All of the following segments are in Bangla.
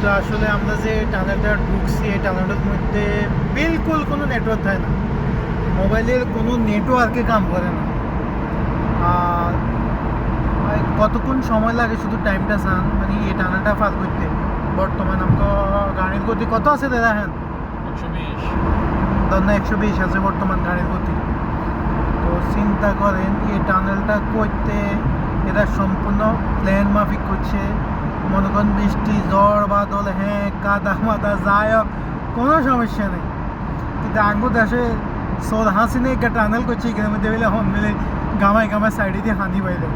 তো আসলে আমরা যে টানেলটা ঢুকছি এই টানেলটার মধ্যে বিলকুল কোনো নেটওয়ার্ক থাকে না, মোবাইলের কোনো নেটওয়ার্কে কাম করে না। আর কতক্ষণ সময় লাগে শুধু টাইমটা চান, মানে এই টানেলটা পার করতে। বর্তমান আমাকে গাড়ির গতি কত আছে দাদা? হ্যাঁ 120। ধর না 120 আছে বর্তমান গাড়ির গতি। তো চিন্তা করেন এই টানেলটা করতে এরা সম্পূর্ণ প্ল্যান মাফিক করছে। মনে করেন বৃষ্টি ঝড় বাদল হ্যাঁ কাদা মাদা যায় হোক কোনো সমস্যা নেই, কিন্তু আঙ্গু দেশে সোল হাসিনে একটা টানেল করছে এখানের মধ্যে বেলে হন মেলে গামায় গামায় সাইডে দিয়ে হানি বাইরে।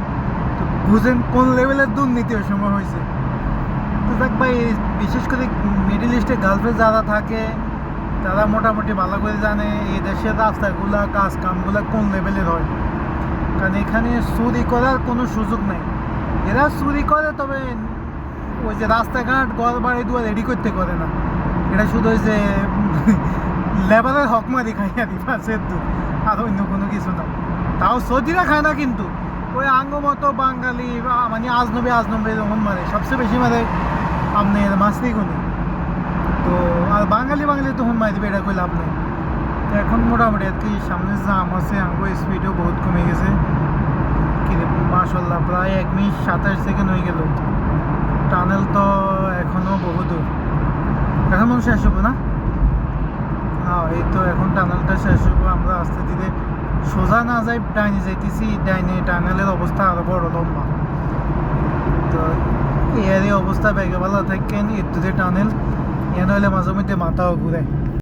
তো বুঝেন কোন লেভেলের দুর্নীতি ওই সময় হয়েছে। তো দেখ ভাই, বিশেষ করে মিডিল ইস্টে গার্লফ্রেন্ড যারা থাকে তারা মোটামুটি ভালো করে জানে এই দেশের রাস্তাগুলা কাজ কামগুলা কোন লেভেলের হয়। কারণ এখানে চুরি করার কোনো সুযোগ নেই। এরা চুরি করে, তবে ওই যে রাস্তাঘাট ঘর বাড়ি দুয়ার রেডি করতে করে না, এটা শুধু ওই যে লেবারের হকমারি খাই আর কি, পাশের দূর, আর অন্য কোনো কিছু না। তাও সৌদিরা খায় না, কিন্তু ওই আঙ্গমতো বাঙালি মানে আজনবী যখন মারে সবচেয়ে বেশি মারে আপনার মাসরিগুনি। তো আর বাঙালি তখন মারবে, এটা কই লাভ নেই। তো এখন মোটামুটি আর কি সামনে জাম আছে, আঙ্গো স্পিডও বহুত কমে গেছে। মাশাল্লাহ প্রায় 1 মিনিট 27 সেকেন্ড হয়ে গেল। টানেল তো এখনো বহু দূর, এখন মনে শেষ হবো না। হ্যাঁ এই তো এখন টানেলটা শেষ হবো। আমরা আস্তে ধীরে সোজা না যাই ডাইনে যাইতেছি, ডাইনে টানেলের অবস্থা আরো বড় লম্বা। তো এর অবস্থা ব্যাগে ভালো থাকেন, একটু যে টানেল এ নইলে মাঝে মধ্যে মাথাও ঘুরে।